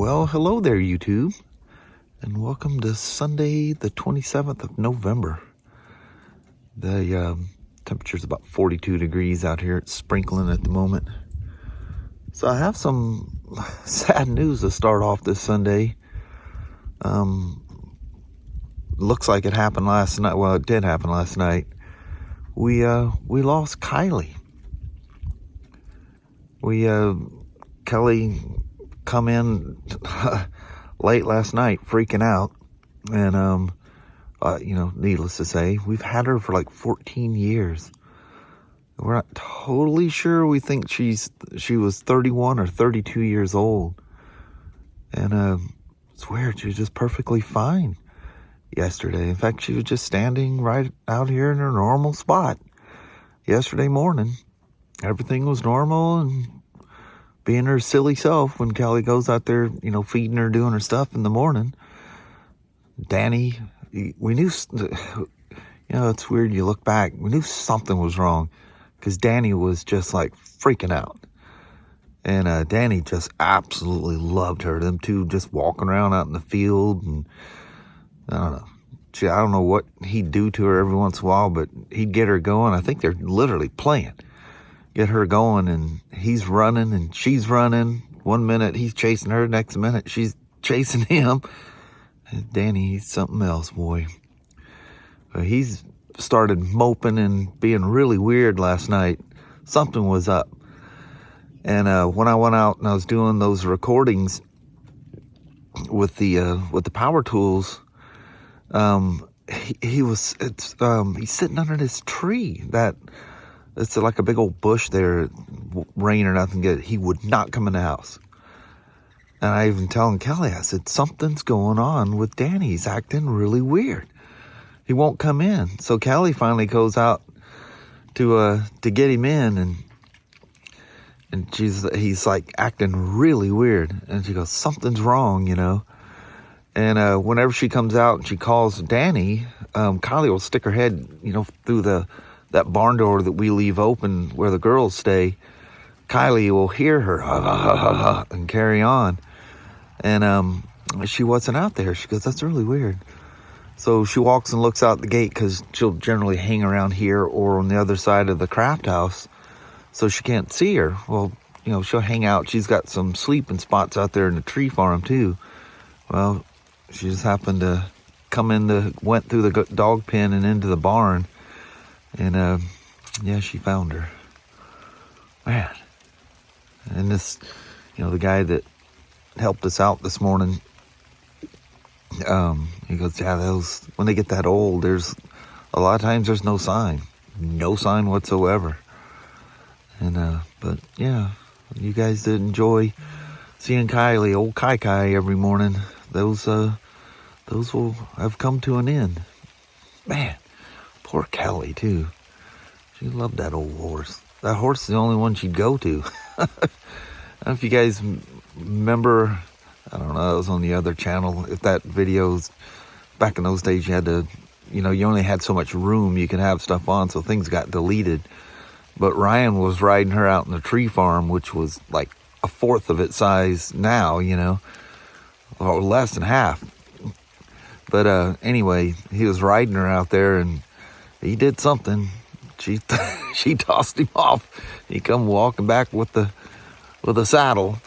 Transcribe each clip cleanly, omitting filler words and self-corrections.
Well, hello there, YouTube, and welcome to Sunday, the 27th of November. The temperature's about 42 degrees out here. It's sprinkling at the moment. So I have some sad news to start off this Sunday. Looks like it happened last night. Well, it did happen last night. We lost Kylie. Kelly come in late last night freaking out, and needless to say, we've had her for like 14 years. We're not totally sure. We think she was 31 or 32 years old, and it's weird. She was just perfectly fine yesterday. In fact, she was just standing right out here in her normal spot yesterday morning. Everything was normal and being her silly self when Kelly goes out there, feeding her, doing her stuff in the morning. Danny, we knew, it's weird. You look back, we knew something was wrong because Danny was just like freaking out. And Danny just absolutely loved her. Them two just walking around out in the field. And I don't know. I don't know what he'd do to her every once in a while, but he'd get her going. I think they're literally playing. Get her going, and he's running and she's running. One minute he's chasing her, next minute she's chasing him. And Danny, he's something else, boy. But he's started moping and being really weird last night. Something was up. And when I went out and I was doing those recordings with the power tools, he's sitting under this tree that. It's like a big old bush there, rain or nothing. He would not come in the house. And I even telling Kelly, I said, something's going on with Danny. He's acting really weird. He won't come in. So Kelly finally goes out to get him in, and he's like acting really weird. And she goes, something's wrong, And whenever she comes out and she calls Danny, Kylie will stick her head, through that barn door that we leave open where the girls stay. Kylie will hear her and carry on. And she wasn't out there. She goes, that's really weird. So she walks and looks out the gate because she'll generally hang around here or on the other side of the craft house, so she can't see her. Well, she'll hang out. She's got some sleeping spots out there in the tree farm too. Well, she just happened to went through the dog pen and into the barn. And, she found her. Man. And this, the guy that helped us out this morning, he goes, when they get that old, there's a lot of times there's no sign whatsoever. And, but yeah, you guys did enjoy seeing Kylie, old Kai every morning. Those will have come to an end. Man. Poor Kelly, too. She loved that old horse. That horse is the only one she'd go to. I don't know if you guys remember, I don't know, it was on the other channel. If that video's, back in those days, you had to, you only had so much room you could have stuff on, so things got deleted. But Ryan was riding her out in the tree farm, which was like a fourth of its size now, or less than half. But anyway, he was riding her out there, and he did something. She tossed him off. He come walking back with a saddle,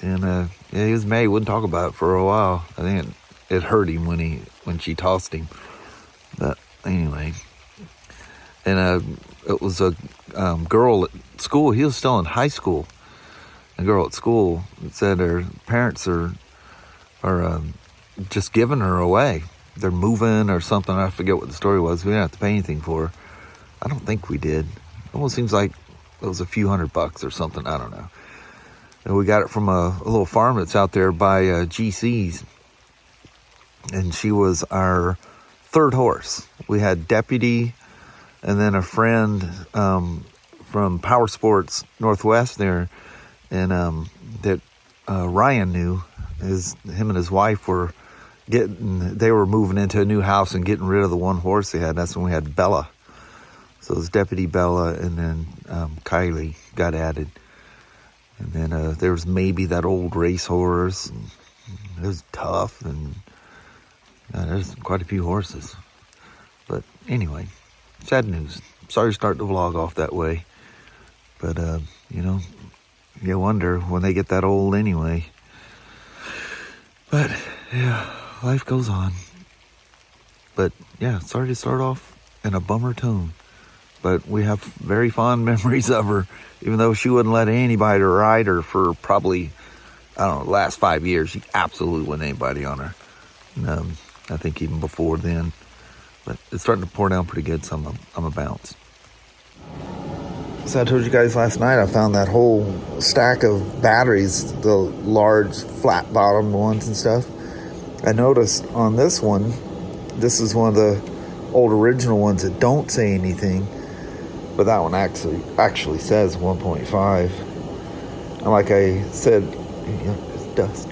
and he was mad. He wouldn't talk about it for a while. I think it hurt him when she tossed him. But anyway, and it was a girl at school. He was still in high school. A girl at school said her parents are just giving her away. They're moving or something. I forget what the story was. We didn't have to pay anything for her. I don't think we did. It almost seems like it was a few $100 or something. I don't know. And we got it from a little farm that's out there by GC's. And she was our third horse. We had Deputy and then a friend from Power Sports Northwest there. And that Ryan knew. Him and his wife were they were moving into a new house and getting rid of the one horse they had. That's when we had Bella. So it was Deputy Bella, and then Kylie got added. And then there was maybe that old racehorse. And it was tough, and there's quite a few horses. But anyway, sad news. Sorry to start the vlog off that way. But, you know, you wonder when they get that old anyway. But, yeah, life goes on. But, yeah, sorry to start off in a bummer tone. But we have very fond memories of her, even though she wouldn't let anybody ride her for probably, I don't know, the last 5 years. She absolutely wouldn't anybody on her. And, I think even before then. But it's starting to pour down pretty good, so I'm a bounce. So I told you guys last night I found that whole stack of batteries, the large flat bottom ones and stuff. I noticed on this one, this is one of the old original ones that don't say anything, but that one actually says 1.5. And like I said, it's dust.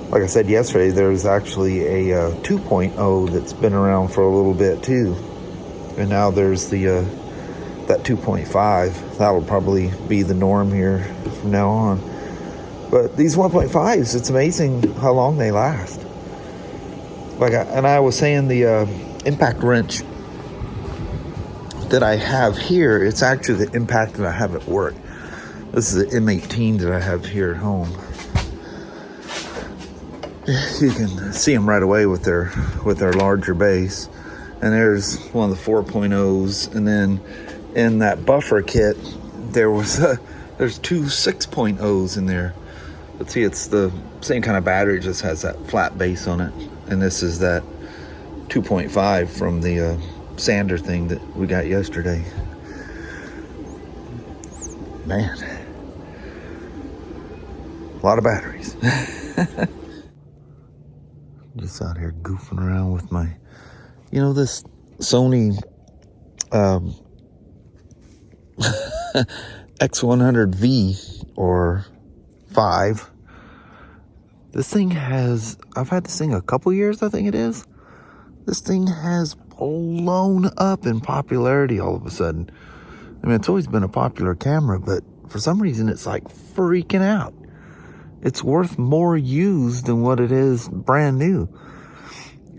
Like I said yesterday, there's actually a 2.0 that's been around for a little bit too. And now there's the that 2.5. That'll probably be the norm here from now on. But these 1.5s, it's amazing how long they last. I was saying the impact wrench that I have here, it's actually the impact that I have at work. This is the M18 that I have here at home. You can see them right away with their larger base. And there's one of the 4.0s, and then in that buffer kit there's two 6.0s in there. But see, it's the same kind of battery, just has that flat base on it. And this is that 2.5 from the sander thing that we got yesterday. Man, a lot of batteries. Just out here goofing around with my, this Sony X100V or 5. This thing I've had this thing a couple years, I think it is. This thing has blown up in popularity all of a sudden. I mean, it's always been a popular camera, but for some reason it's like freaking out. It's worth more used than what it is brand new.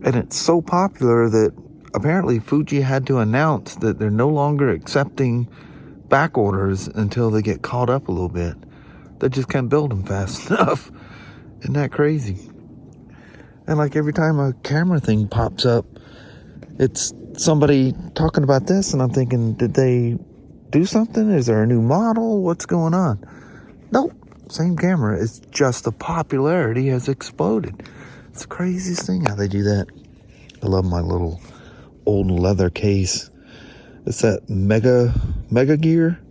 And it's so popular that apparently Fuji had to announce that they're no longer accepting back orders until they get caught up a little bit. They just can't build them fast enough. Isn't that crazy? And like every time a camera thing pops up, it's somebody talking about this, and I'm thinking, did they do something? Is there a new model? What's going on? Nope. Same camera. It's just the popularity has exploded. It's the craziest thing how they do that. I love my little old leather case. It's that mega gear.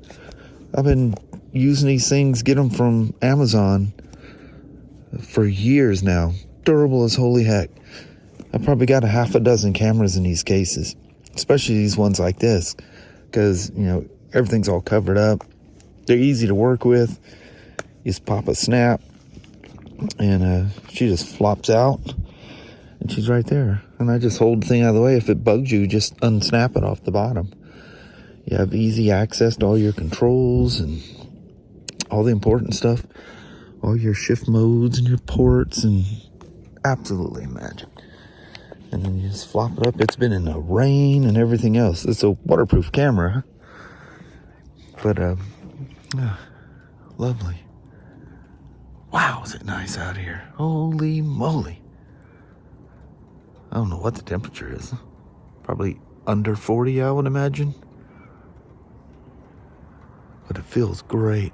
I've been using these things, get them from Amazon for years now. Durable as holy heck. I probably got a half a dozen cameras in these cases, especially these ones like this, because everything's all covered up. They're easy to work with. You just pop a snap, and she just flops out, and she's right there. And I just hold the thing out of the way. If it bugs you, just unsnap it off the bottom. You have easy access to all your controls and all the important stuff, all your shift modes and your ports, and absolutely magic. And then you just flop it up. It's been in the rain and everything else. It's a waterproof camera, but lovely. Wow, is it nice out here. Holy moly. I don't know what the temperature is. Probably under 40, I would imagine. But it feels great.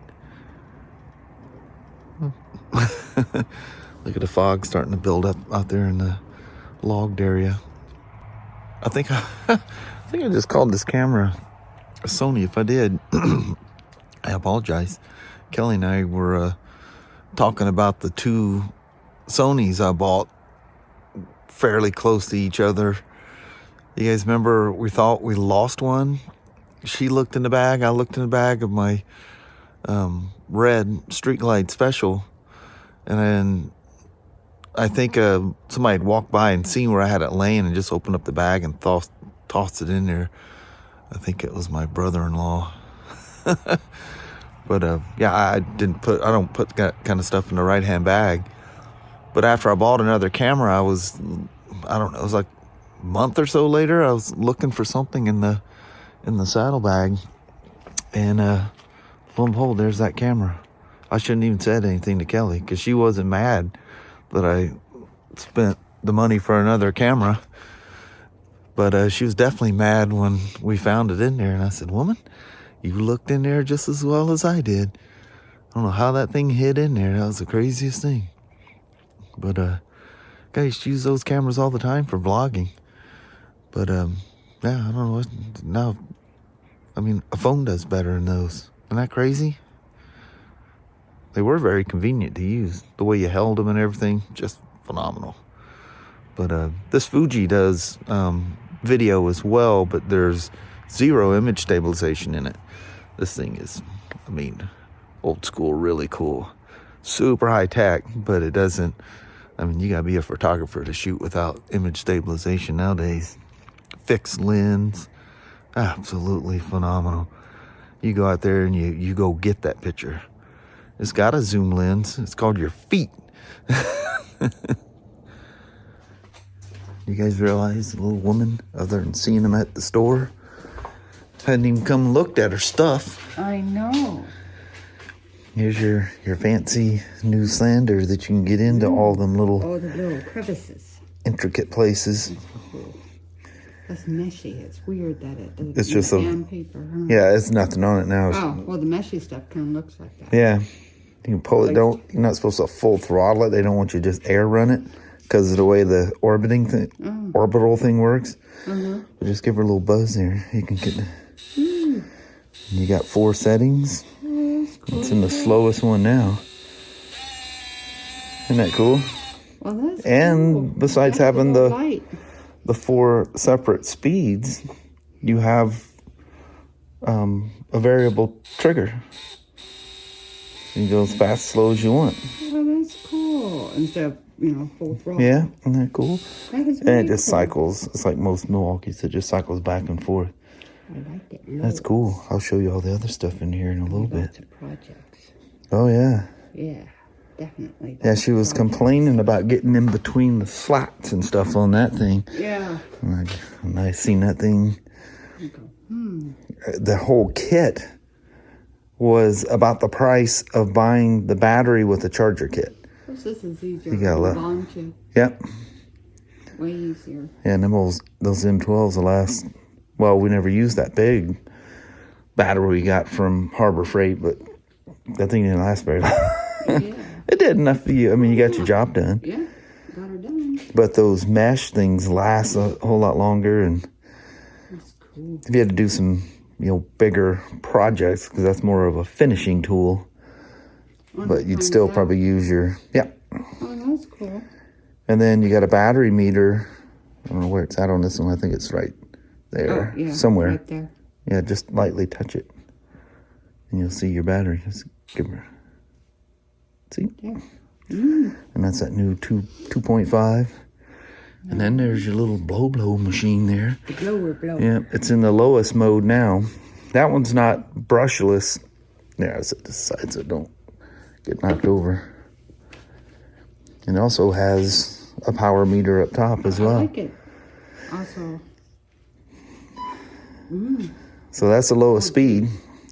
Look at the fog starting to build up out there in the logged area. I think I just called this camera a Sony. If I did, I apologize. Kelly and I were talking about the two Sonys I bought fairly close to each other. You guys remember we thought we lost one? She looked in the bag, I looked in the bag of my red Street Glide Special, and then I think somebody had walked by and seen where I had it laying and just opened up the bag and tossed it in there. I think it was my brother-in-law. But yeah, I don't put that kind of stuff in the right-hand bag. But after I bought another camera, I don't know, it was like a month or so later, I was looking for something in the saddlebag, and lo and behold, there's that camera. I shouldn't even said anything to Kelly, because she wasn't mad that I spent the money for another camera. But she was definitely mad when we found it in there. And I said, woman, you looked in there just as well as I did. I don't know how that thing hid in there. That was the craziest thing. But guys use those cameras all the time for vlogging. But yeah, I don't know what now. I mean, a phone does better than those. Isn't that crazy? They were very convenient to use. The way you held them and everything, just phenomenal. But this Fuji does video as well, but there's 0 image stabilization in it. This thing is, I mean, old school, really cool. Super high tech, but it doesn't, I mean, you gotta be a photographer to shoot without image stabilization nowadays. Fixed lens, absolutely phenomenal. You go out there and you go get that picture. It's got a zoom lens. It's called your feet. You guys realize the little woman, other than seeing them at the store, hadn't even come looked at her stuff. I know. Here's your fancy new sander that you can get into all them little, the little crevices. Intricate places. That's cool. That's meshy. It's weird that It's just sandpaper. Huh? Yeah, it's nothing on it now. Oh, well, the meshy stuff kind of looks like that. Yeah, you can pull it. You're not supposed to full throttle it. They don't want you to just air run it because of the way the orbital thing works. But just give her a little buzz there. You can get. You got 4 settings. Cool. It's in the slowest one now. Isn't that cool? Well, that's and cool. Besides having the 4 separate speeds, you have a variable trigger. You go as fast, slow as you want. Oh, that's cool. Instead of, full throttle. Yeah, isn't that cool? That is and it just cycles. It's like most Milwaukees. It just cycles back and forth. I like it. That's cool. I'll show you all the other stuff in here in a little bit. Lots of projects. Oh, yeah. Yeah, definitely. Yeah, she was complaining about getting in between the slats and stuff on that thing. Yeah. And I seen that thing. The whole kit was about the price of buying the battery with the charger kit. This is easier. You got to hold on to. Yep. Way easier. Yeah, and those M12s will last. Well, we never used that big battery we got from Harbor Freight, but that thing didn't last very long. Yeah. It did enough for you. I mean, you got your job done. Yeah, got her done. But those mesh things last a whole lot longer. And that's cool. if you had to do some, bigger projects, because that's more of a finishing tool, but you'd still probably use your, Oh, that's cool. And then you got a battery meter. I don't know where it's at on this one. I think it's right there, somewhere. Right there. Yeah, just lightly touch it, and you'll see your battery. Just give her. See? Yeah. And that's that new 2.5. And then there's your little blow machine there. The blower. Yeah, it's in the lowest mode now. That one's not brushless. Yeah, it's at the side so it don't get knocked over. And it also has a power meter up top as well. I like it. Also. So that's the lowest speed.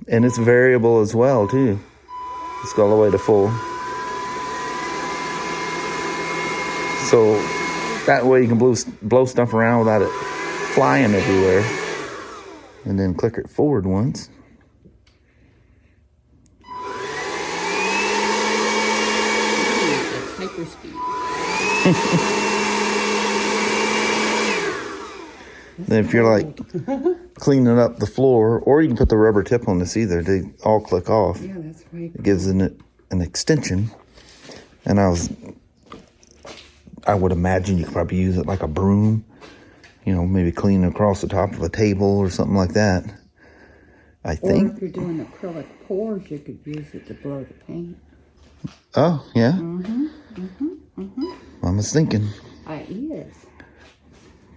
And it's variable as well, too. It's all the way to full. So that way you can blow stuff around without it flying everywhere. And then click it forward once. That's hyperspeed. Then if you're like cleaning up the floor, or you can put the rubber tip on this either. They all click off. Yeah, that's right. It gives it an extension. And I would imagine you could probably use it like a broom. Maybe clean across the top of a table or something like that. I think. Or if you're doing acrylic pours, you could use it to blow the paint. Oh, yeah. I was thinking. Yes.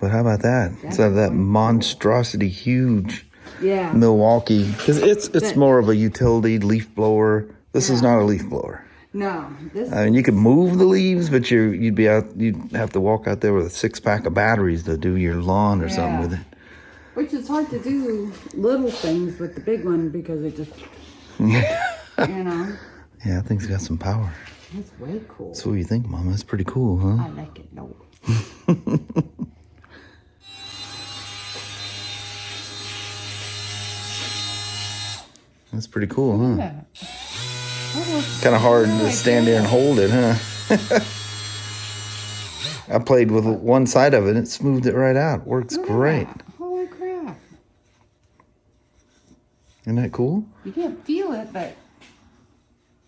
But how about that? Instead of that monstrosity huge Yeah. Milwaukee, because it's more of a utility leaf blower. This is not a leaf blower. No, this. I mean, you could move the leaves, but you'd have to walk out there with a 6-pack of batteries to do your lawn or something with it. Which is hard to do little things with the big one because it just, you know. Yeah, that thing's got some power. That's way cool. So what do you think, Mama? It's pretty cool, huh? I like it. No. That's pretty cool, huh? Yeah. Kind of hard to stand there and hold it, huh? I played with one side of it and it smoothed it right out. Works great. Holy crap. Isn't that cool? You can't feel it, but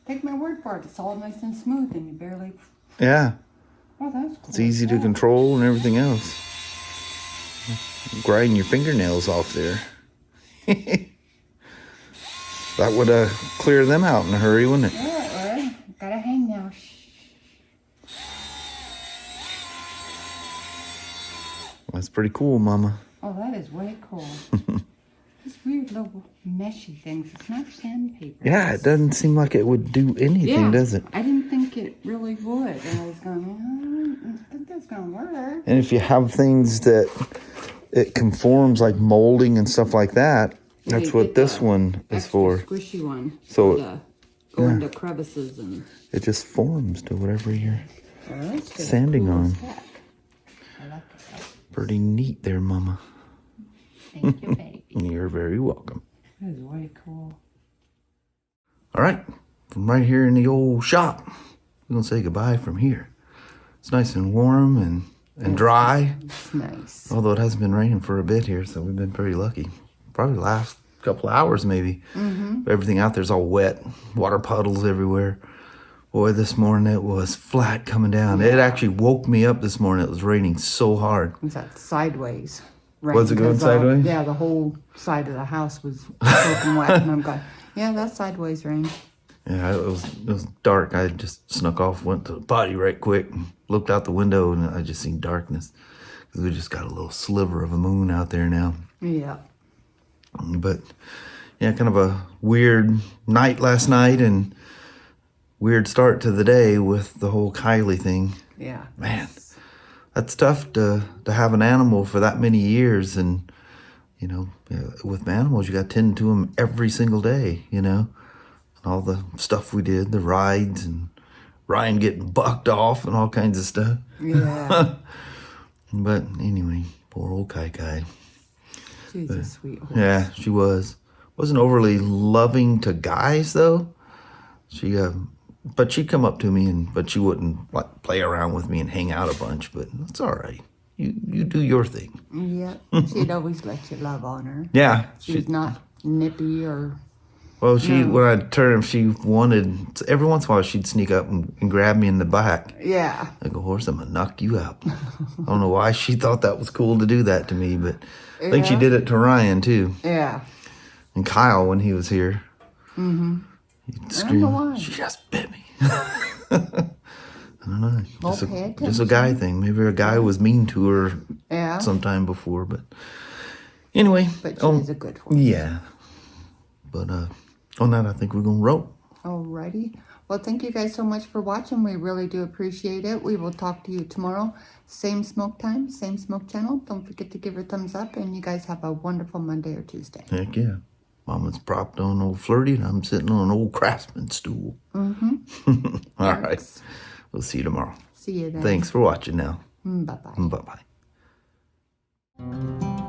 take my word for it. It's all nice and smooth and you barely... Yeah. Oh, that's cool. It's easy to control and everything else. Grinding your fingernails off there. That would clear them out in a hurry, wouldn't it? Yeah, it would. Gotta hang now. That's pretty cool, Mama. Oh, that is way cool. These weird little meshy things. It's not sandpaper. Yeah, it doesn't seem like it would do anything, does it? I didn't think it really would. And I was going, I think that's going to work. And if you have things that it conforms like molding and stuff like that, that's what this one is for. Squishy one. So go into crevices and... It just forms to whatever you're that's sanding cool on. as heck. I like it. Pretty neat there, Mama. Thank you, baby. You're very welcome. That is way cool. All right, from right here in the old shop, we're gonna say goodbye from here. It's nice and warm and dry. It's nice. Although it hasn't been raining for a bit here, so we've been pretty lucky. Probably the last couple of hours maybe. Everything out there's all wet, water puddles everywhere. Boy, this morning it was flat coming down. It actually woke me up this morning. It was raining so hard. It's that sideways rain. Was it going sideways? Yeah, the whole side of the house was soaking wet. And I'm going, yeah, that's sideways rain. Yeah, it was dark. I just snuck off, went to the potty right quick, and looked out the window, and I just seen darkness. Because we just got a little sliver of a moon out there now. Yeah. But, yeah, kind of a weird night last night, and weird start to the day with the whole Kylie thing. Yeah. Man, that's tough to have an animal for that many years. And, you know, with animals, you got to tend to them every single day, you know. All the stuff we did, the rides, and Ryan getting bucked off and all kinds of stuff. Yeah. But anyway, poor old Kylie. She's a sweet horse. Yeah, she was. Wasn't overly loving to guys, though. But she'd come up to me, but she wouldn't like play around with me and hang out a bunch. But that's all right. You do your thing. Yeah, she'd always let you love on her. Yeah. She's not nippy or... Well, when I turned, she wanted, every once in a while, she'd sneak up and grab me in the back. Yeah. I go, horse, I'm going to knock you out. I don't know why she thought that was cool to do that to me, but I think she did it to Ryan, too. Yeah. And Kyle, when he was here. Mm-hmm. He'd scream, I don't know why. She just bit me. I don't know. Just a guy thing. Maybe a guy was mean to her sometime before, but anyway. But she's a good horse. Yeah. But on that, I think we're going to roll. Alrighty. Well, thank you guys so much for watching. We really do appreciate it. We will talk to you tomorrow. Same smoke time, same smoke channel. Don't forget to give her a thumbs up. And you guys have a wonderful Monday or Tuesday. Heck yeah. Mama's propped on old Flirty, and I'm sitting on an old Craftsman stool. Mm-hmm. All right. We'll see you tomorrow. See you then. Thanks for watching now. Bye-bye. Bye-bye.